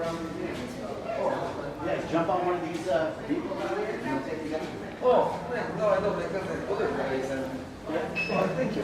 Yeah, jump on one of these vehicles out here and we'll take you down. Oh, no, I don't because the other guys and oh, thank you.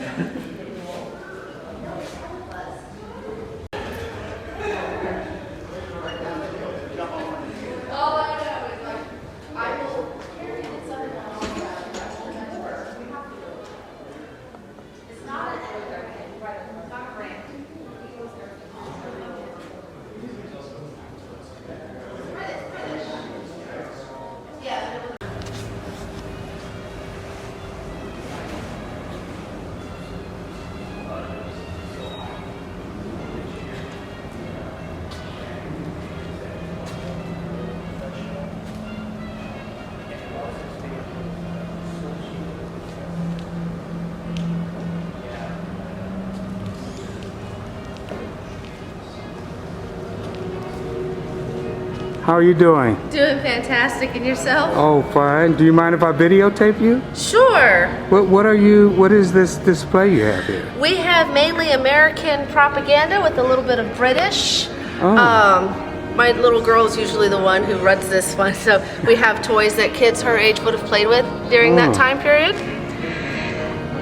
How are you doing? Doing fantastic, and yourself? Oh, fine. Do you mind if I videotape you? Sure. What is this display you have here? We have mainly American propaganda with a little bit of British. Oh. My little girl is usually the one who runs this one, so we have toys that kids her age would have played with during that time period.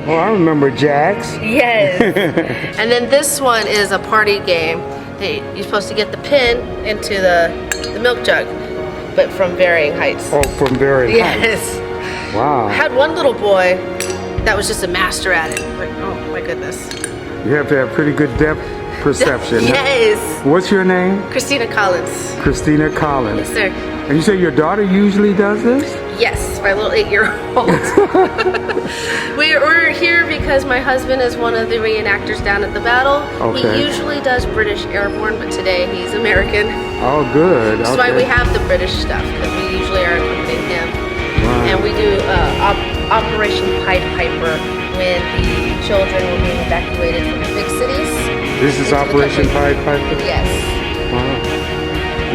Oh, I remember Jax. Yes. And then this one is a party game. You're supposed to get the pin into the milk jug, but from varying heights. Oh, from varying heights. Yes. Wow. I had one little boy that was just a master at it. Like, oh my goodness. You have to have pretty good depth perception. Yes. What's your name? Christina Collins. Christina Collins. Yes, sir. And you say your daughter usually does this? Yes, my little 8-year-old. We're here because my husband is one of the reenactors down at the battle. Okay. He usually does British Airborne, but today he's American. Oh, good. That's why we have the British stuff, because we usually are accompanying him. Right. And we do Operation Pied Piper when the children were being evacuated from the big cities. This is Operation Pied Piper? Yes. Wow.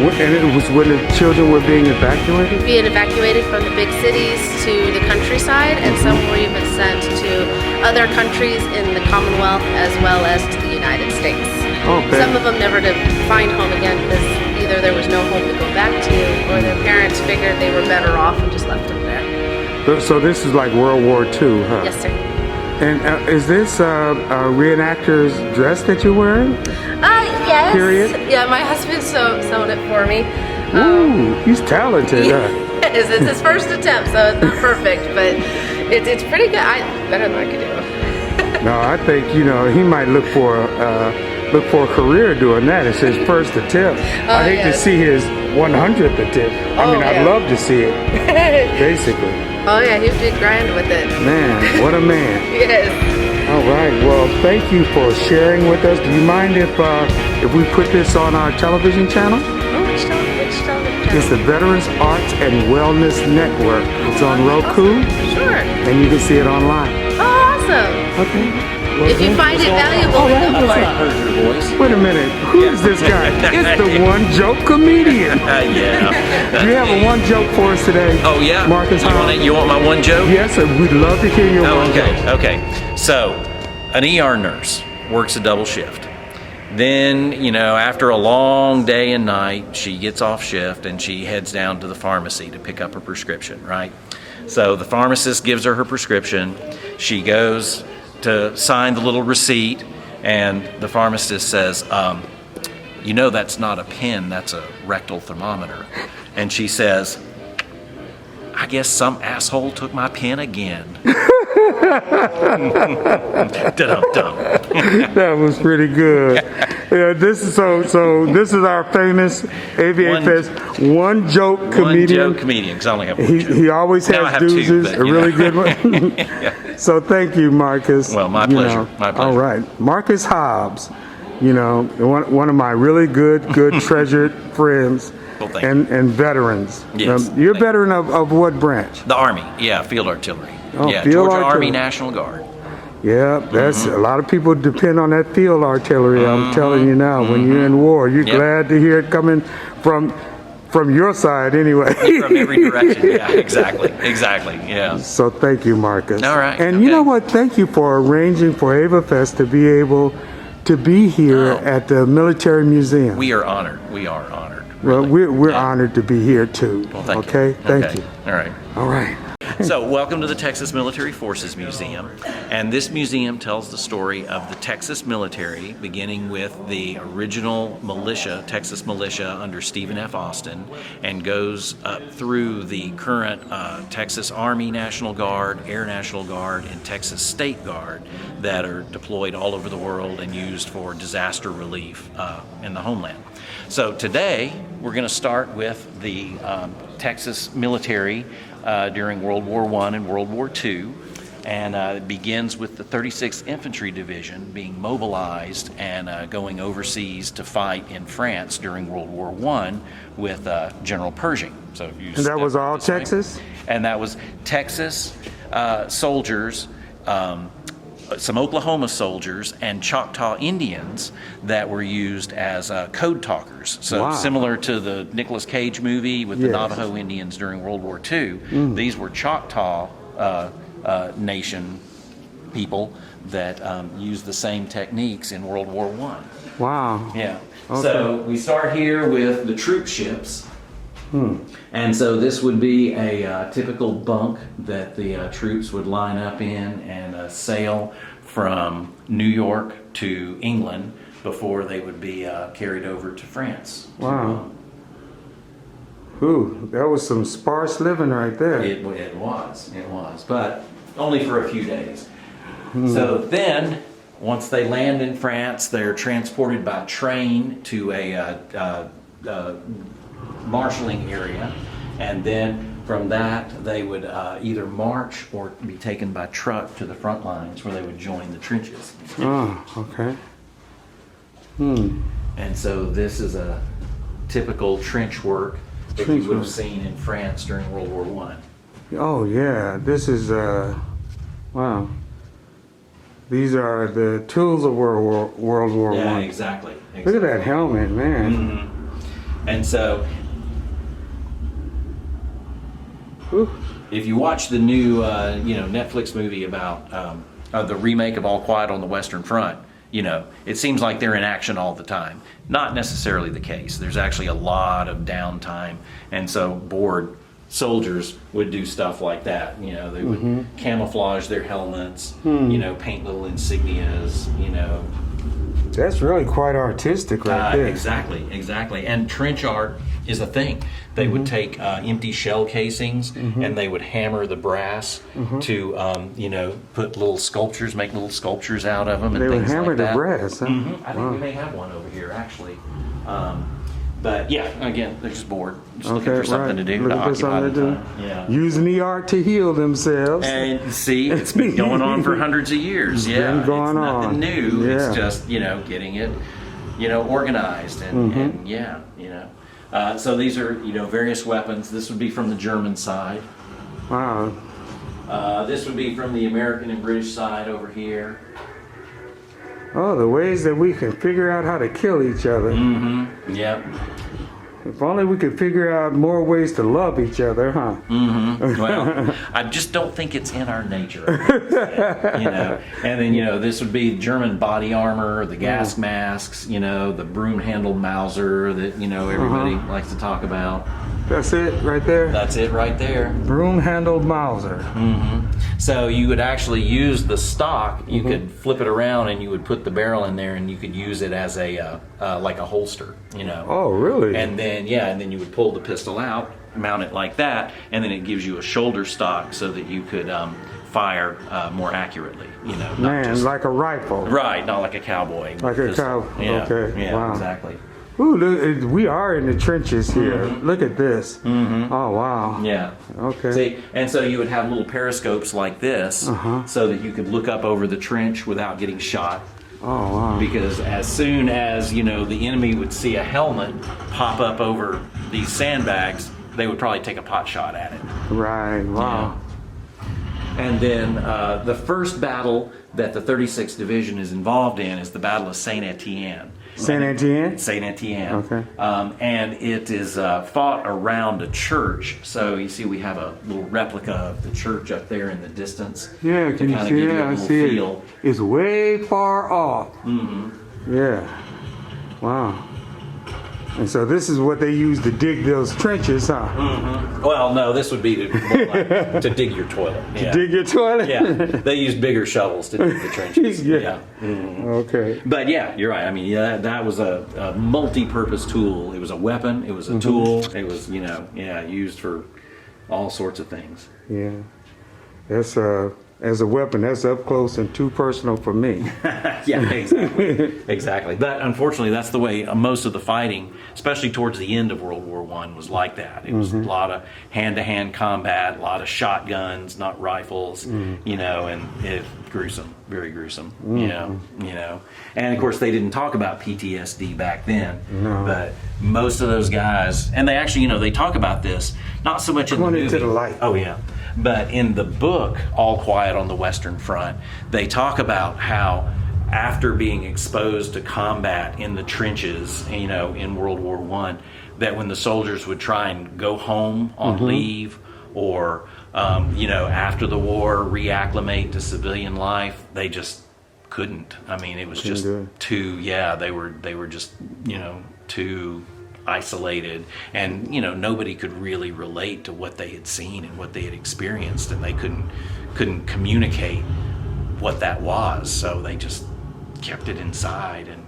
And it was when the children were being evacuated? Being evacuated from the big cities to the countryside, and some were even sent to other countries in the Commonwealth as well as to the United States. Okay. Some of them never to find home again because either there was no home to go back to, or their parents figured they were better off and just left them there. So this is like World War II, huh? Yes, sir. And is this a reenactor's dress that you're wearing? Yes. Period? Yeah, my husband sewed it for me. Ooh, he's talented, huh? Yes, it's his first attempt, so it's not perfect, but it's pretty good. Better than I could do. No, I think, he might look for a career doing that. It's his first attempt. I hate to see his 100th attempt. I'd love to see it, basically. Oh yeah, he did grind with it. Man, what a man. Yes. All right, well, thank you for sharing with us. Do you mind if we put this on our television channel? Oh, which television channel? It's the Veterans Arts and Wellness Network. It's on Roku. Sure. And you can see it online. Oh, awesome. Okay. Well, If you find it valuable, we go for it. wait a minute. Who is this guy? It's the One Joke Comedian. Yeah. Do you have a one joke for us today? Oh yeah. Marcus Hobbs? You want my one joke? Yes, sir. We'd love to hear your one joke. Okay. So, an ER nurse works a double shift. Then, after a long day and night, she gets off shift and she heads down to the pharmacy to pick up her prescription, right? So the pharmacist gives her prescription. She goes to sign the little receipt, and the pharmacist says, that's not a pen, that's a rectal thermometer. And she says, I guess some asshole took my pen again. Dum-dum. That was pretty good. Yeah, this is this is our famous AVAFest One Joke Comedian. One joke comedian, because I only have one joke. He always Now I has have two, doozies, but, a really good one. Yeah. So thank you, Marcus. Well, my pleasure. My pleasure. All right, Marcus Hobbs, one of my really good treasured friends. Well, thank you. And veterans. Yes. You're a veteran of what branch? The Army, yeah, Field Artillery. Oh, yeah, Field Georgia Artillery. Army National Guard. Yeah, that's a lot of people depend on that field artillery. I'm telling you now, when you're in war, you're glad to hear it coming from your side anyway. From every direction. Yeah, exactly. Yeah. So thank you, Marcus. All right. And you know what? Thank you for arranging for AVAFest to be able to be here at the Military Museum. We are honored. We are honored. Well, really. we're honored to be here too. Well, thank okay, you. thank you. All right. All right. So, welcome to the Texas Military Forces Museum. And this museum tells the story of the Texas military, beginning with the original militia, Texas militia under Stephen F. Austin, and goes up through the current Texas Army National Guard, Air National Guard, and Texas State Guard that are deployed all over the world and used for disaster relief in the homeland. So today, we're going to start with the Texas military during World War I and World War II, and it begins with the 36th Infantry Division being mobilized and going overseas to fight in France during World War I with General Pershing. So if you And that was all Texas? And that was Texas soldiers, some Oklahoma soldiers, and Choctaw Indians that were used as code talkers. So Wow. similar to the Nicolas Cage movie with the Yes. Navajo Indians during World War II, these were Choctaw nation people that used the same techniques in World War I. Wow. Yeah. Okay. So we start here with the troop ships. And so this would be a typical bunk that the troops would line up in and sail from New York to England before they would be carried over to France. Wow. Ooh, that was some sparse living right there. It was, but only for a few days. So then, once they land in France, they're transported by train to a marshalling area, and then from that they would either march or be taken by truck to the front lines where they would join the trenches. Oh, okay. And so this is a typical trench work that Trench you would have work. seen in France during World War I. Oh yeah, this is wow. These are the tools of World War Yeah, I. exactly. Look at that helmet, man. And so Ooh. if you watch the new Netflix movie about the remake of All Quiet on the Western Front, it seems like they're in action all the time. Not necessarily the case. There's actually a lot of downtime, and so bored soldiers would do stuff like that. They would camouflage their helmets, paint little insignias, That's really quite artistic right there. Exactly. And trench art is a thing. They would take empty shell casings and they would hammer the brass to, put little sculptures, make little sculptures out of them. And They would things hammer like the that. brass, huh? I think we may have one over here, actually. But yeah, again, they're just bored. Just looking for something to do to Looking for occupy something the to time. Yeah. do. Using the art to heal themselves. And see, it's been going on for hundreds of years. It's Yeah, been going it's on. nothing new. Yeah. It's just getting it, organized and So these are various weapons. This would be from the German side. Wow. This would be from the American and British side over here. Oh, the ways that we can figure out how to kill each other. Yep. If only we could figure out more ways to love each other, huh? Well, I just don't think it's in our nature. And then this would be German body armor, the gas masks, the broom-handled Mauser that everybody likes to talk about. That's it right there? That's it right there. Broom-handled Mauser. So you would actually use the stock. You could flip it around and you would put the barrel in there and you could use it as a like a holster. Oh, really? And then you would pull the pistol out, mount it like that, and then it gives you a shoulder stock so that you could fire more accurately. Not Man, just, like a rifle. right, not like a cowboy. Like a pistol. cow. Yeah, Okay. yeah, Wow. exactly. Ooh, look, we are in the trenches here. Look at this. Oh, wow. Yeah. Okay. See, and so you would have little periscopes like this, so that you could look up over the trench without getting shot. Oh, wow. Because as soon as the enemy would see a helmet pop up over these sandbags, they would probably take a pot shot at it. Right. Wow. And then the first battle that the 36th Division is involved in is the Battle of Saint Etienne. Saint Etienne? Saint Etienne. Okay. And it is fought around a church. So you see we have a little replica of the church up there in the distance. Yeah, to can you kinda see give it? you a I little see feel. it. It's way far off. Yeah. Wow. And so this is what they use to dig those trenches, huh? Mm-hmm. Well, no, this would be more like to dig your toilet. Yeah. Dig your toilet? Yeah, they used bigger shovels to dig the trenches. Yeah. Mhm. Okay. But yeah, you're right. I mean, yeah, that was a multi-purpose tool. It was a weapon. It was a tool. It was, used for all sorts of things. Yeah. That's as a weapon, that's up close and too personal for me. Yeah, exactly. Exactly. But unfortunately, that's the way most of the fighting, especially towards the end of World War I, was like that. It was a lot of hand-to-hand combat, a lot of shotguns, not rifles, and it's gruesome, very gruesome, you know. And of course, they didn't talk about PTSD back then, but most of those guys, and they actually, they talk about this, not so much in the movie. Into the light. Oh, yeah. But in the book, All Quiet on the Western Front, they talk about how after being exposed to combat in the trenches, in World War I, that when the soldiers would try and go home on leave or, after the war, reacclimate to civilian life, they just couldn't. I mean, it was just too, they were just, too isolated, and nobody could really relate to what they had seen and what they had experienced, and they couldn't communicate what that was, so they just kept it inside. And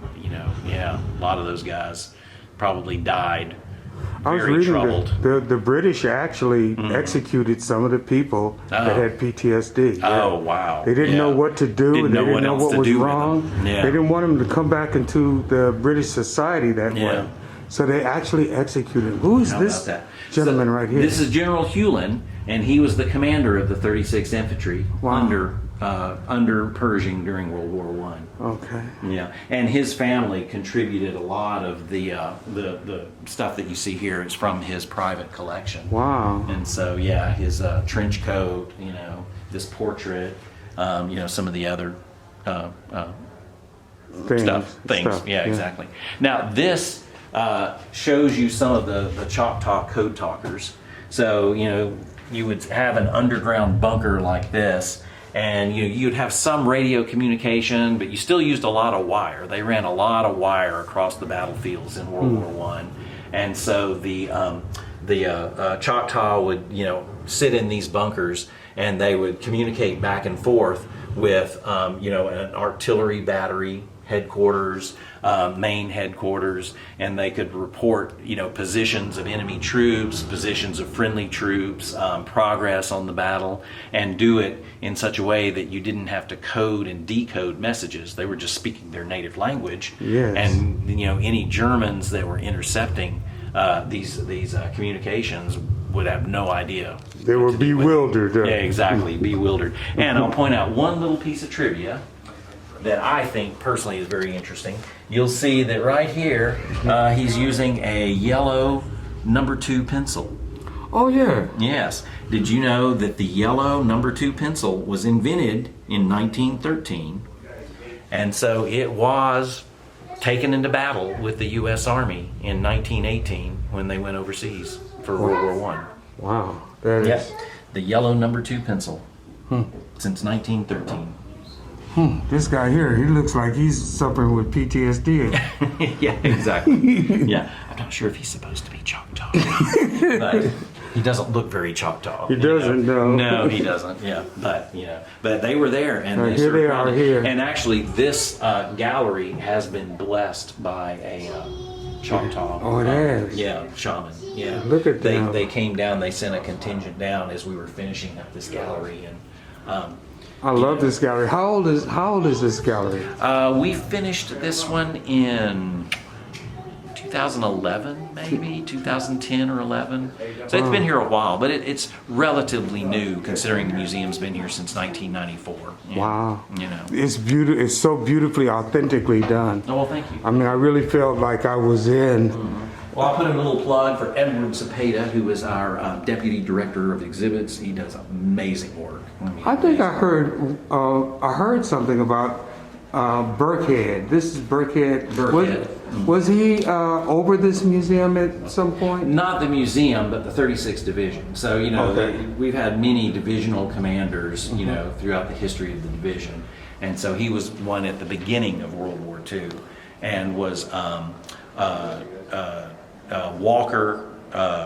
a lot of those guys probably died very troubled. The British actually executed some of the people that had PTSD. Oh, wow. They didn't know what to do, and they didn't know what was wrong. Yeah. They didn't want them to come back into the British society that way. So they actually executed. Who is this gentleman right here? This is General Hewlin, and he was the commander of the 36th Infantry under Pershing during World War I. Okay. Yeah, and his family contributed a lot of the stuff that you see here is from his private collection. Wow. And so his trench coat, this portrait, some of the other things. Yeah, exactly. Now this shows you some of the Choctaw code talkers. So, you would have an underground bunker like this, and you'd have some radio communication, but you still used a lot of wire. They ran a lot of wire across the battlefields in World War I. And so the Choctaw would, sit in these bunkers, and they would communicate back and forth with, an artillery battery headquarters, main headquarters, and they could report, positions of enemy troops, positions of friendly troops, progress on the battle, and do it in such a way that you didn't have to code and decode messages. They were just speaking their native language. Yes. And any Germans that were intercepting these communications would have no idea. They were bewildered. Yeah, exactly, bewildered. And I'll point out one little piece of trivia that I think personally is very interesting. You'll see that right here, he's using a yellow number 2 pencil. Oh, yeah. Yes. Did you know that the yellow number 2 pencil was invented in 1913? And so it was taken into battle with the U.S. Army in 1918 when they went overseas for World War I. Wow. That is... The yellow number 2 pencil since 1913. This guy here, he looks like he's suffering with PTSD. Yeah, exactly. Yeah, I'm not sure if he's supposed to be Choctaw, but he doesn't look very Choctaw. He doesn't, no. No, he doesn't. Yeah, but they were there, and here they are here. And actually, this gallery has been blessed by a Choctaw. Oh, it has. Yeah, shaman. Yeah, Look at them. They came down. They sent a contingent down as we were finishing up this gallery, and. I love this gallery. How old is this gallery? We finished this one in 2011, maybe 2010 or 11. So it's been here a while, but it's relatively new considering the museum's been here since 1994. Wow. It's beautiful. It's so beautifully, authentically done. Oh, well, thank you. I mean, I really felt like I was in. Well, I'll put in a little plug for Edward Cepeda, who is our Deputy Director of Exhibits. He does amazing work. I think I heard something about Burkhead. This is Burkhead. Burkhead. Was he over this museum at some point? Not the museum, but the 36th Division. So, we've had many divisional commanders, throughout the history of the division. And so he was one at the beginning of World War II. and was Walker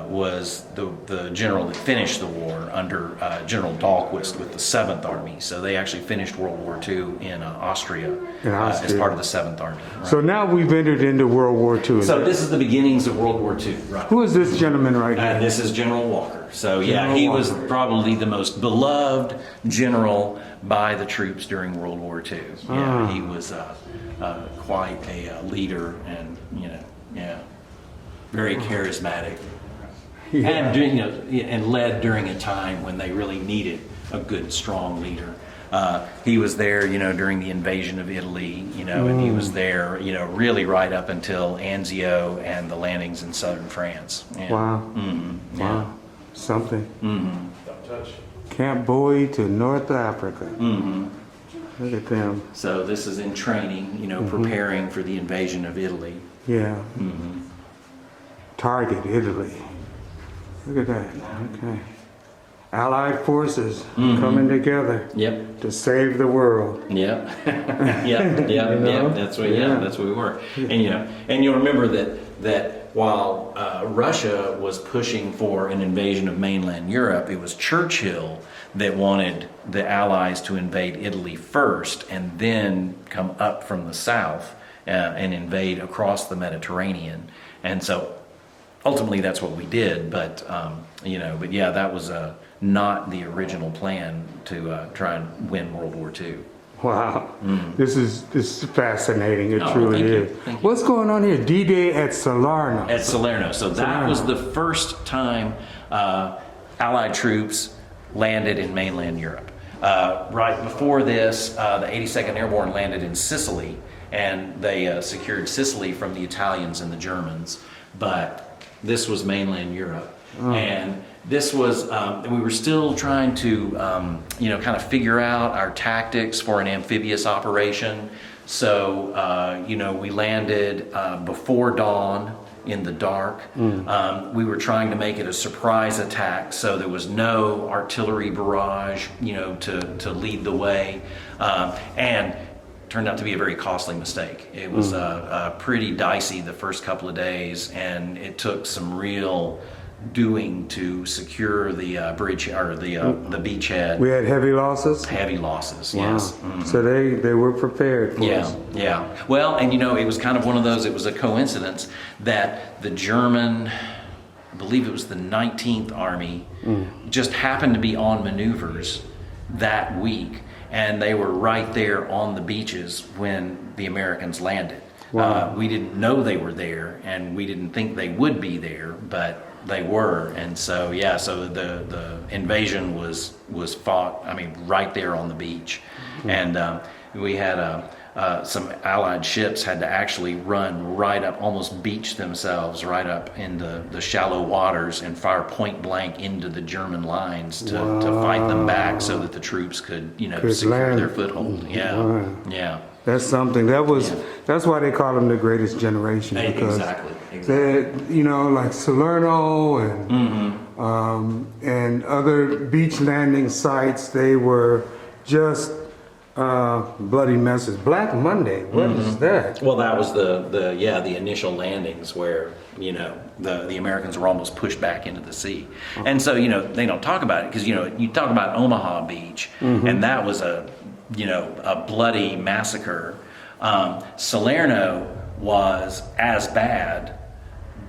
was the general that finished the war under General Dahlquist with the 7th Army. So they actually finished World War II in Austria, as part of the 7th Army. Right? So now we've entered into World War II. So this is the beginnings of World War II. Right. Who is this gentleman right here? This is General Walker. So General he was Walker. probably the most beloved general by the troops during World War II. Yeah, he was quite a leader, and very charismatic. Yeah. And led during a time when they really needed a good, strong leader. He was there, during the invasion of Italy, and he was there, really right up until Anzio and the landings in southern France. Yeah. Wow. Mm-hmm. Wow. Yeah. Something. Mm-hmm. Camp Bowie to North Africa. Mm-hmm. Look at them. So this is in training, preparing for the invasion of Italy. Yeah. Mm-hmm. Target, Italy. Look at that. Okay. Allied forces coming together Yep. to save the world. Yep. Yep. That's what. Yeah, that's what we were. And you'll remember that while Russia was pushing for an invasion of mainland Europe, it was Churchill that wanted the Allies to invade Italy first, and then come up from the south and invade across the Mediterranean. And so ultimately that's what we did. But that was not the original plan to try and win World War II. Wow. This is fascinating. It truly thank you. is. Thank you. What's going on here? D-Day at Salerno. At Salerno. So that was the first time Allied troops landed in mainland Europe. Right before this, the 82nd Airborne landed in Sicily, and they secured Sicily from the Italians and the Germans. But this was mainland Europe. And this was, we were still trying to, kind of figure out our tactics for an amphibious operation. So, we landed before dawn in the dark. We were trying to make it a surprise attack, so there was no artillery barrage, to lead the way. And turned out to be a very costly mistake. It was pretty dicey the first couple of days, and it took some real doing to secure the bridge or the beachhead. We had heavy losses? Heavy losses, Wow. yes. Mhm. So they were prepared for us. Yeah. Well, and it was kind of one of those, it was a coincidence that the German, I believe it was the 19th Army, just happened to be on maneuvers that week, and they were right there on the beaches when the Americans landed. Wow. We didn't know they were there, and we didn't think they would be there, but they were. And so so the invasion was fought, right there on the beach. And we had some Allied ships had to actually run right up, almost beach themselves right up into the shallow waters and fire point blank into the German lines to fight them back, so that the troops could secure land. their foothold. Wow. Yeah. That's something. That's why they call them the greatest generation. Because Exactly. they, like Salerno and other beach landing sites, they were just bloody messes. Black Monday, what is that? Well, that was the initial landings where the Americans were almost pushed back into the sea, and so they don't talk about it because you talk about Omaha Beach, and that was a bloody massacre. Salerno was as bad.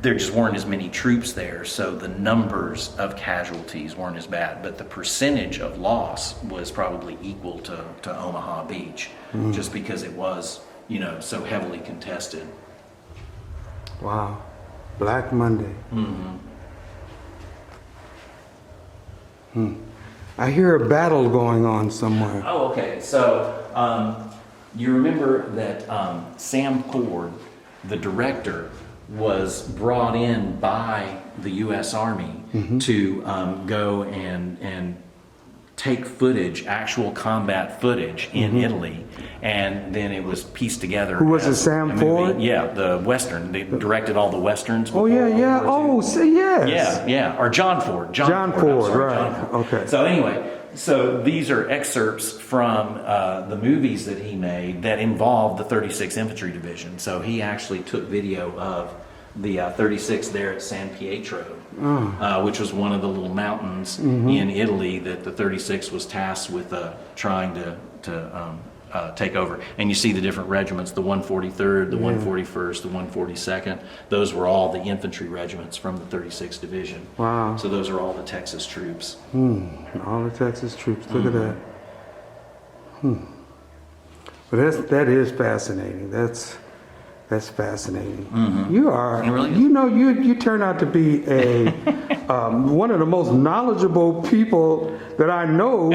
There just weren't as many troops there, so the numbers of casualties weren't as bad, but the percentage of loss was probably equal to Omaha Beach, just because it was, so heavily contested. Wow. Black Monday. I hear a battle going on somewhere. Oh, okay. So you remember that Sam Ford, the director, was brought in by the U.S. Army to go and take footage, actual combat footage in Italy, and then it was pieced together. Who was it, as Sam a movie. Ford? Yeah, the Western. They directed all the Westerns. Oh, before yeah. World War II. Oh, say yes. Yeah. Or John Ford. John I'm Ford, sorry, right. John Ford. Okay. So anyway, So these are excerpts from the movies that he made that involved the 36th Infantry Division. So he actually took video of the 36th there at San Pietro, which was one of the little mountains in Italy that the 36th was tasked with trying to take over. And you see the different regiments, the 143rd, the 141st, the 142nd. Those were all the infantry regiments from the 36th Division. Wow. So those are all the Texas troops. All the Texas troops. Look at that. But that is fascinating. That's fascinating. You are, It really is. you know, you turn out to be a one of the most knowledgeable people that I know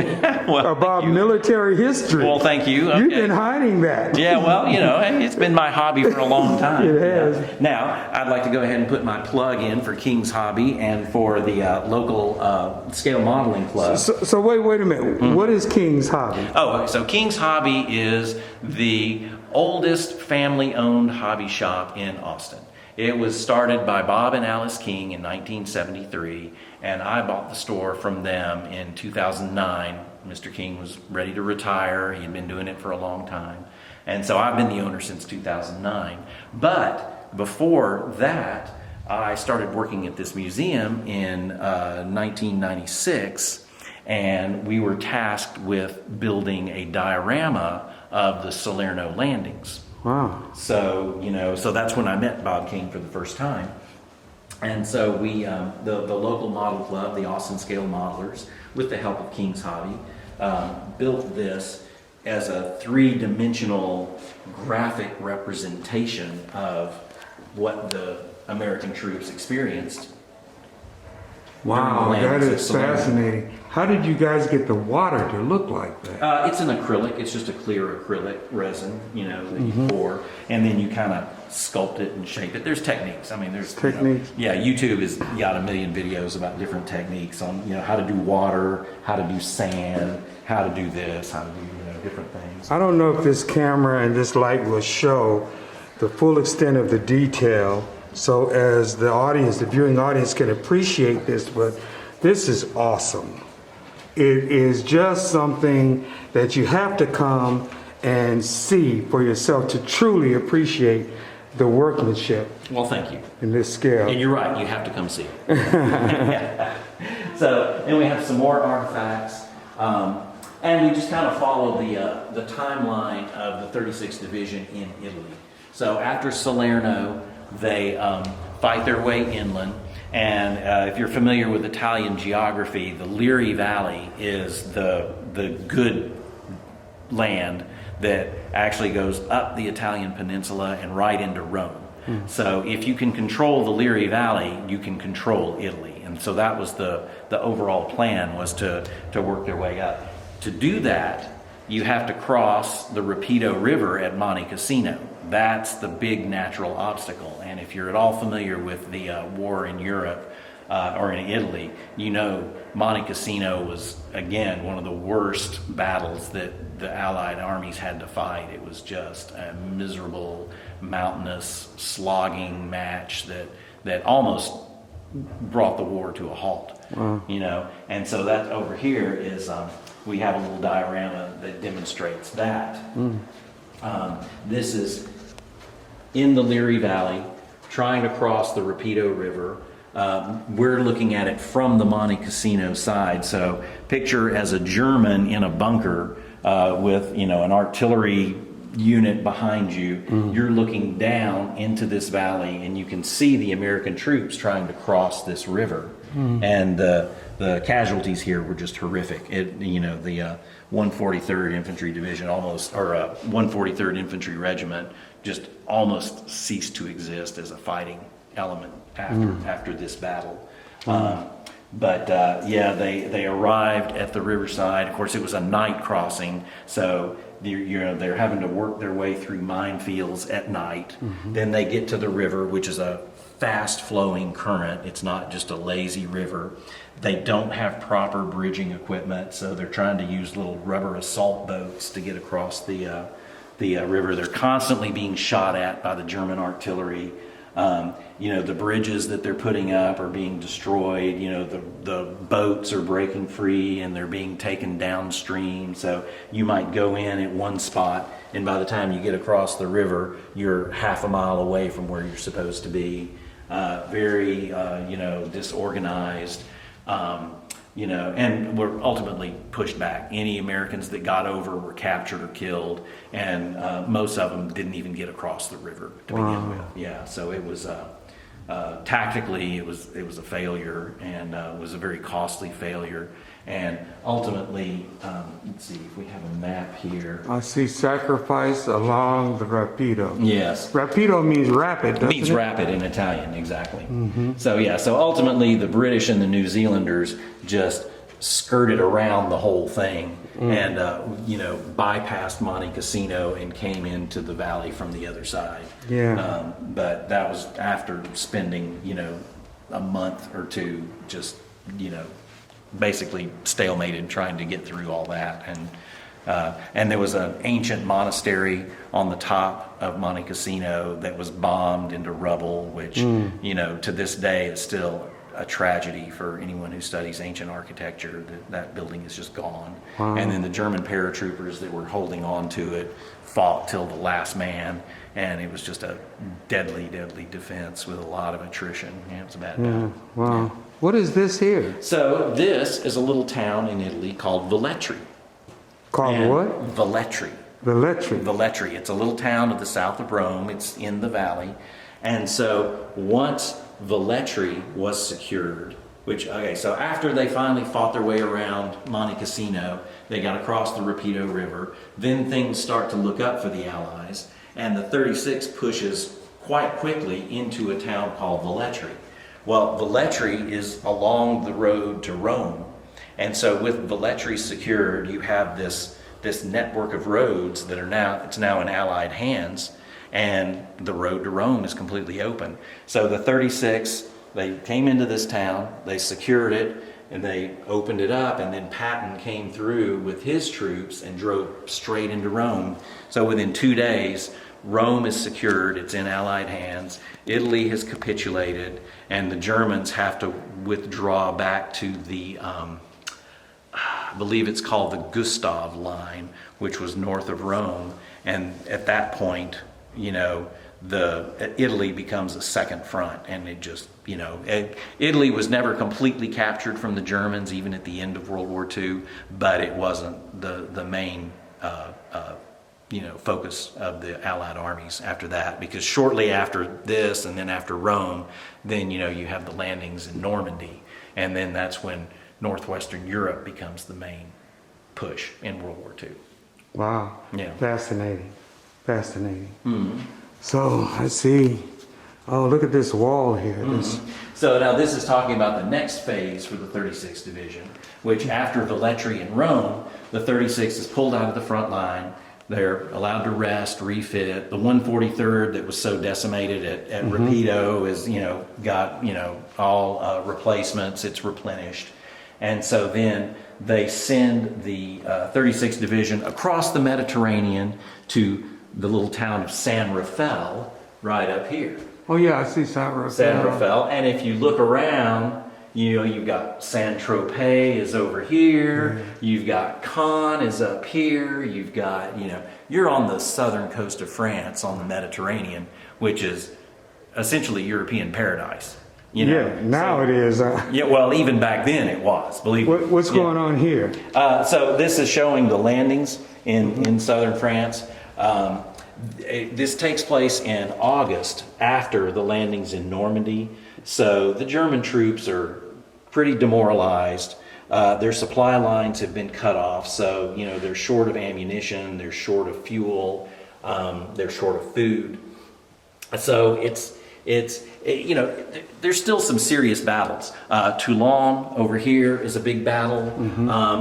Well, about thank you. military history. Well, thank you. You've Okay. been hiding that. Yeah, well, you know, it's been my hobby for a long time. It has. Now, I'd like to go ahead and put my plug in for King's Hobby and for the local scale modeling club. So wait a minute. What is King's Hobby? Oh, so King's Hobby is the oldest family-owned hobby shop in Austin. It was started by Bob and Alice King in 1973, and I bought the store from them in 2009. Mr. King was ready to retire. He had been doing it for a long time. And so I've been the owner since 2009. But before that, I started working at this museum in 1996, and we were tasked with building a diorama of the Salerno landings. Wow. So, you know, so that's when I met Bob King for the first time. And so we, the local model club, the Austin Scale Modelers, with the help of King's Hobby, built this as a three-dimensional graphic representation of what the American troops experienced. Wow, during the that landings at is Salerno. fascinating. How did you guys get the water to look like that? It's an acrylic. It's just a clear acrylic resin, you know, that you pour, and then you kind of sculpt it and shape it. There's techniques. I mean, there's Techniques? You know, yeah, YouTube has got a million videos about different techniques on, you know, how to do water, how to do sand, how to do this, how to do, you know, different things. I don't know if this camera and this light will show the full extent of the detail, so as the audience, the viewing audience, can appreciate this, but this is awesome. It is just something that you have to come and see for yourself to truly appreciate the workmanship Well, thank you. in this scale. And you're right, you have to come see it. So, then we have some more artifacts. And we just kind of follow the timeline of the 36th Division in Italy. So after Salerno, they fight their way inland. And if you're familiar with Italian geography, the Liri Valley is the good land that actually goes up the Italian peninsula and right into Rome. So if you can control the Liri Valley, you can control Italy. And so that was the overall plan, was to work their way up. To do that, you have to cross the Rapido River at Monte Cassino. That's the big natural obstacle. And if you're at all familiar with the war in Europe or in Italy, you know Monte Cassino was, again, one of the worst battles that the Allied armies had to fight. It was just a miserable, mountainous, slogging match that almost brought the war to a halt. Wow. You know, and so that over here is we have a little diorama that demonstrates that. This is in the Liri Valley, trying to cross the Rapido River. We're looking at it from the Monte Cassino side. So picture as a German in a bunker with, you know, an artillery unit behind you. You're looking down into this valley, and you can see the American troops trying to cross this river. And the casualties here were just horrific. You know, the 143rd Infantry Division almost, or 143rd Infantry Regiment just almost ceased to exist as a fighting element after this battle. But yeah, they arrived at the riverside. Of course, it was a night crossing, so they're having to work their way through minefields at night. Then they get to the river, which is a fast-flowing current. It's not just a lazy river. They don't have proper bridging equipment, so they're trying to use little rubber assault boats to get across the river. They're constantly being shot at by the German artillery. You know, the bridges that they're putting up are being destroyed. You know, the boats are breaking free and they're being taken downstream. So you might go in at one spot, and by the time you get across the river, you're half a mile away from where you're supposed to be. Very, you know, disorganized. You know, and were ultimately pushed back. Any Americans that got over were captured or killed, and most of them didn't even get across the river to begin with. Yeah, so it was tactically it was a failure, and was a very costly failure. And ultimately, let's see if we have a map here. I see sacrifice along the Rapido. Yes. Rapido means rapid, doesn't Means it? rapid in Italian, exactly. So yeah, so ultimately the British and the New Zealanders just skirted around the whole thing and, you know, bypassed Monte Cassino and came into the valley from the other side. Yeah. But that was after spending, you know, a month or two just, you know, basically stalemated trying to get through all that. And there was an ancient monastery on the top of Monte Cassino that was bombed into rubble, which, you know, to this day is still a tragedy for anyone who studies ancient architecture. That building is just gone. And then the German paratroopers that were holding on to it fought till the last man, and it was just a deadly, deadly defense with a lot of attrition. Yeah, it was a bad time. Wow. Yeah. What is this here? So this is a little town in Italy called Velletri. Called And what? Velletri. Velletri. Velletri. It's a little town to the south of Rome. It's in the valley. And so once Velletri was secured, so after they finally fought their way around Monte Cassino, they got across the Rapido River, then things start to look up for the Allies, and the 36 pushes quite quickly into a town called Velletri. Well, Velletri is along the road to Rome. And so with Velletri secured, you have this network of roads that it's now in Allied hands, and the road to Rome is completely open. So the 36, they came into this town, they secured it, and they opened it up, and then Patton came through with his troops and drove straight into Rome. So within 2 days, Rome is secured, it's in Allied hands, Italy has capitulated, and the Germans have to withdraw back to the, I believe it's called the Gustav Line, which was north of Rome. And at that point, you know, Italy becomes a second front, and it just, you know, Italy was never completely captured from the Germans, even at the end of World War II, but it wasn't the main you know, focus of the Allied armies after that, because shortly after this and then after Rome, then, you know, you have the landings in Normandy, and then that's when Northwestern Europe becomes the main push in World War II. Wow. Yeah. Fascinating. Fascinating. So I see. Oh, look at this wall here. So now this is talking about the next phase for the 36th Division, which after Velletri and Rome, the 36th is pulled out of the front line. They're allowed to rest, refit. The 143rd that was so decimated at Rapido is, you know, got, you know, all replacements. It's replenished. And so then they send the 36th Division across the Mediterranean to the little town of San Rafael right up here. Oh yeah, I see San Rafael. San Rafael. And if you look around, you know, you've got Saint-Tropez is over here. You've got Cannes is up here. You've got, you know, you're on the southern coast of France on the Mediterranean, which is essentially European paradise. You know? Yeah, now it is. Yeah, well, even back then it was, believe me. What's going on here? So this is showing the landings in southern France. This takes place in August after the landings in Normandy. So the German troops are pretty demoralized. Their supply lines have been cut off. So, you know, they're short of ammunition, they're short of fuel, they're short of food. So you know, there's still some serious battles. Toulon over here is a big battle.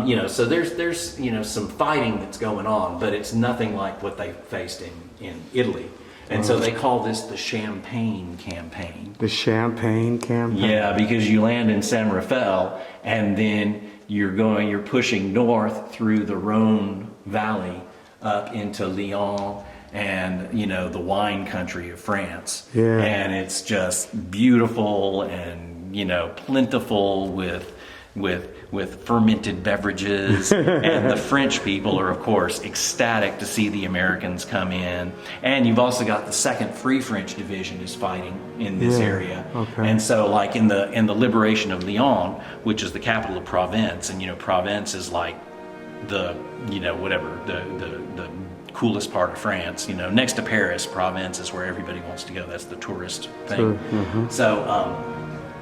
You know, so there's you know, some fighting that's going on, but it's nothing like what they faced in Italy. And so they call this the Champagne Campaign. The Champagne Campaign? Yeah, because you land in San Rafael, and then you're pushing north through the Rhone Valley up into Lyon and you know, the wine country of France. Yeah. And it's just beautiful and, you know, plentiful with fermented beverages. And the French people are, of course, ecstatic to see the Americans come in. And you've also got the Second Free French Division is fighting in this area. Okay. And so, like in the liberation of Lyon, which is the capital of Provence, and you know, Provence is like the, you know, whatever, the coolest part of France. You know, next to Paris, Provence is where everybody wants to go. That's the tourist thing. So.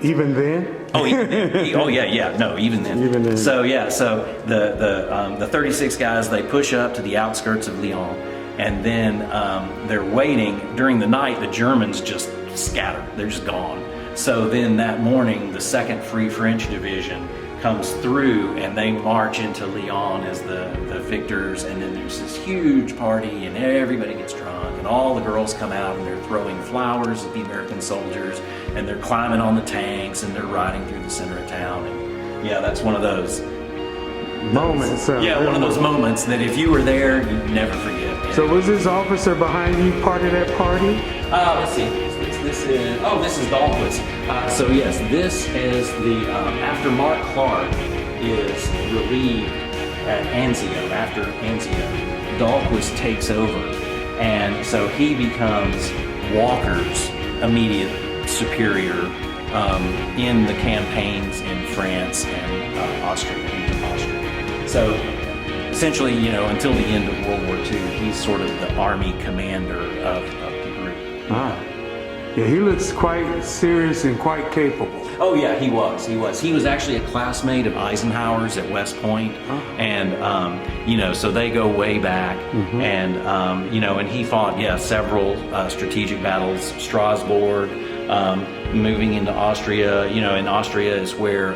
Even then? Oh, even then. Oh, yeah. No, even then. Even then. So yeah, so the 36 guys, they push up to the outskirts of Lyon, and then they're waiting. During the night, the Germans just scatter. They're just gone. So then that morning, the Second Free French Division comes through, and they march into Lyon as the victors. And then there's this huge party, and everybody gets drunk, and all the girls come out, and they're throwing flowers at the American soldiers, and they're climbing on the tanks, and they're riding through the center of town. And yeah, that's one of those Moments. one of those moments that if you were there, you'd never forget. So was this officer behind you part of that party? Let's see. This is Dahlquist. So yes, this is the after Mark Clark is relieved at Anzio. After Anzio, Dahlquist takes over, and so he becomes Walker's immediate superior in the campaigns in France and Austria. So essentially, you know, until the end of World War II, he's sort of the army commander of the group. Yeah, he looks quite serious and quite capable. Oh yeah, he was. He was actually a classmate of Eisenhower's at West Point, and you know, so they go way back. And you know, and he fought several strategic battles. Strasbourg, moving into Austria. You know, in Austria is where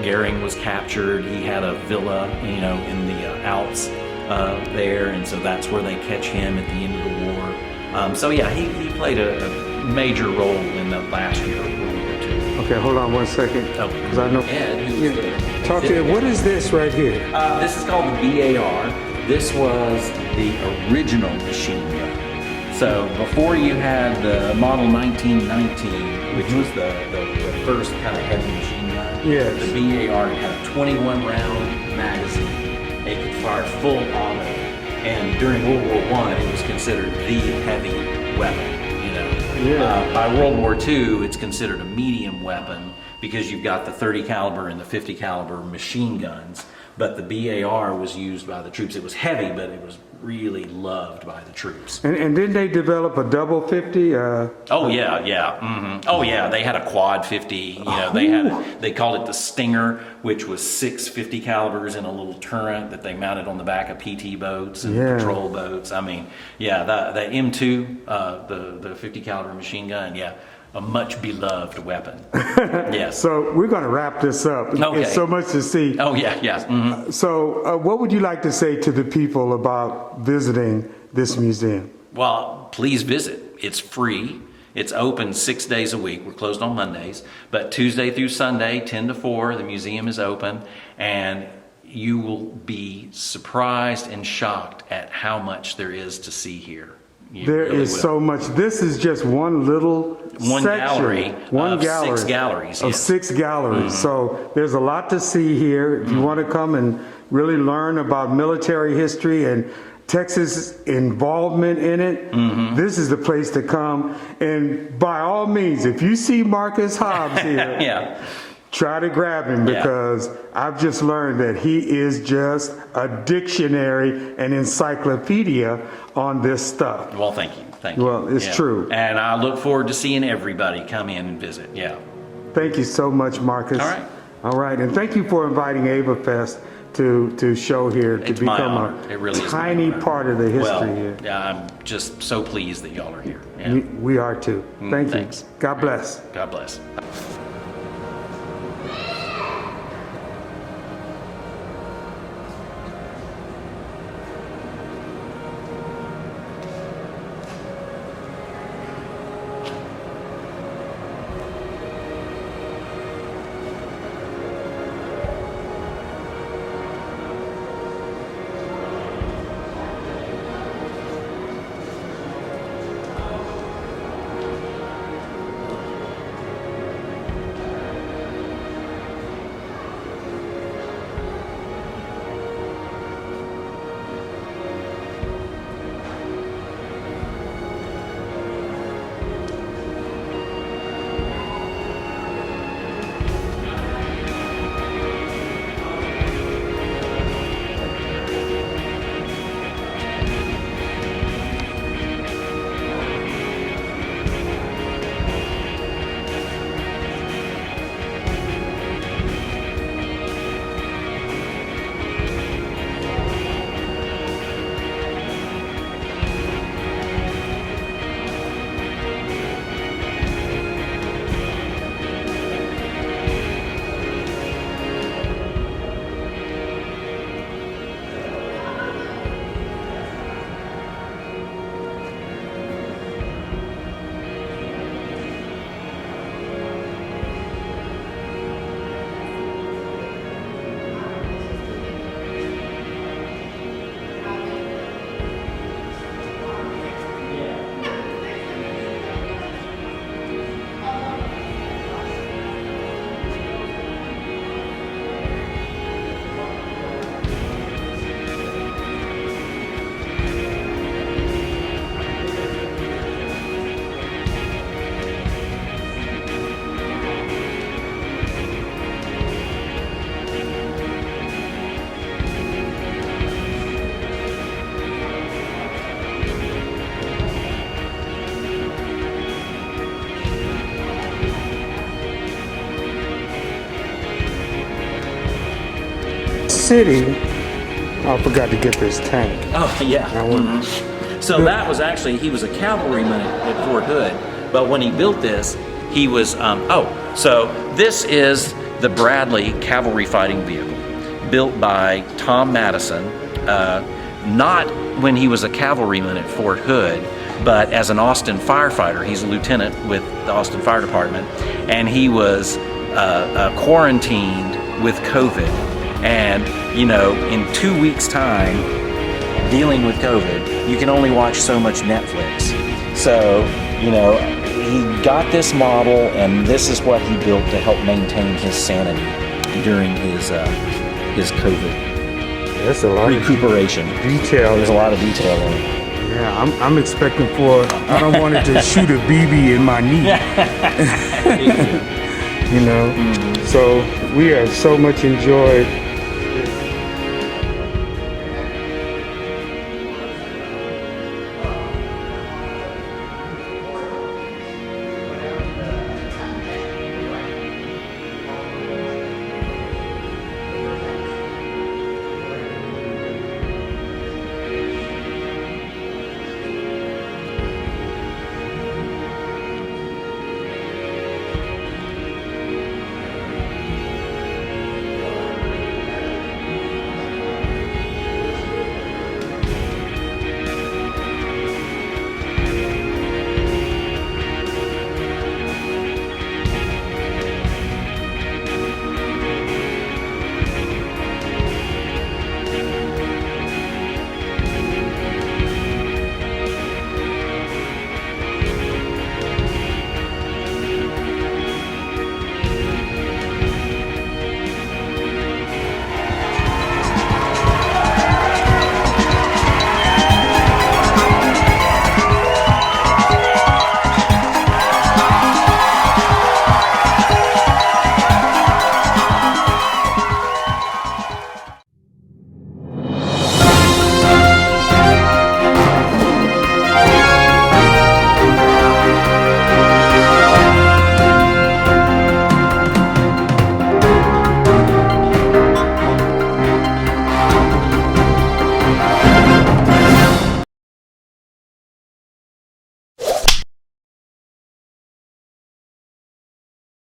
Goering was captured. He had a villa, you know, in the Alps there, and so that's where they catch him at the end of the war. So yeah, he played a major role in the last year of World War II. Okay, hold on one second. Oh, because I know. Ed, who's Talk to you. What is this right here? This is called the BAR. This was the original machine gun. So before you had the model 1919, which was the first kind of heavy machine gun, Yes. the BAR had a 21 round magazine. It could fire full auto. And during World War I, it was considered the heavy weapon. By World War II, it's considered a medium weapon because you've got the 30 caliber and the 50 caliber machine guns. But the BAR was used by the troops. It was heavy, but it was really loved by the troops. And didn't they develop a double 50? Oh yeah. Oh yeah, they had a quad 50. You know, they called it the Stinger, which was 6 50 calibers in a little turret that they mounted on the back of PT boats and patrol boats. I mean, yeah, the M2, the 50 caliber machine gun, a much beloved weapon. Yes. So we're going to wrap this up. Okay. There's so much to see. Oh yeah. So what would you like to say to the people about visiting this museum? Well, please visit. It's free. It's open 6 days a week. We're closed on Mondays, but Tuesday through Sunday, 10 to 4, the museum is open, and you will be surprised and shocked at how much there is to see here. There is so much. This is just one little section. Gallery one of gallery 6 galleries. Of 6 galleries. So there's a lot to see here. If you want to come and really learn about military history and Texas' involvement in it, this is the place to come. And by all means, if you see Marcus Hobbs here, try to grab him, because I've just learned that he is just a dictionary and encyclopedia on this stuff. Well, thank you. Thank you. Well, it's true. And I look forward to seeing everybody come in and visit. Yeah. Thank you so much, Marcus. All right. All right. And thank you for inviting AVAFest to show here, to It's my become honor. It really a is my tiny honor. part of the history Well, here. I'm just so pleased that y'all are here. Yeah. We are too. Thank Thanks. you. God bless. God bless. City, I forgot to get this tank. Oh, yeah. I went- Mhm. So that was actually, he was a cavalryman at Fort Hood, but when he built this, he was, so this is the Bradley cavalry fighting vehicle, built by Tom Madison, not when he was a cavalryman at Fort Hood, but as an Austin firefighter. He's a lieutenant with the Austin Fire Department, and he was quarantined with COVID. And, you know, in 2 weeks' time, dealing with COVID, you can only watch so much Netflix. So, you know, he got this model, and this is what he built to help maintain his sanity during his COVID That's a lot recuperation. of detail. There's a lot of detail in it. Yeah, I'm expecting for, I don't want it to shoot a BB in my knee. You know? So we have so much enjoyed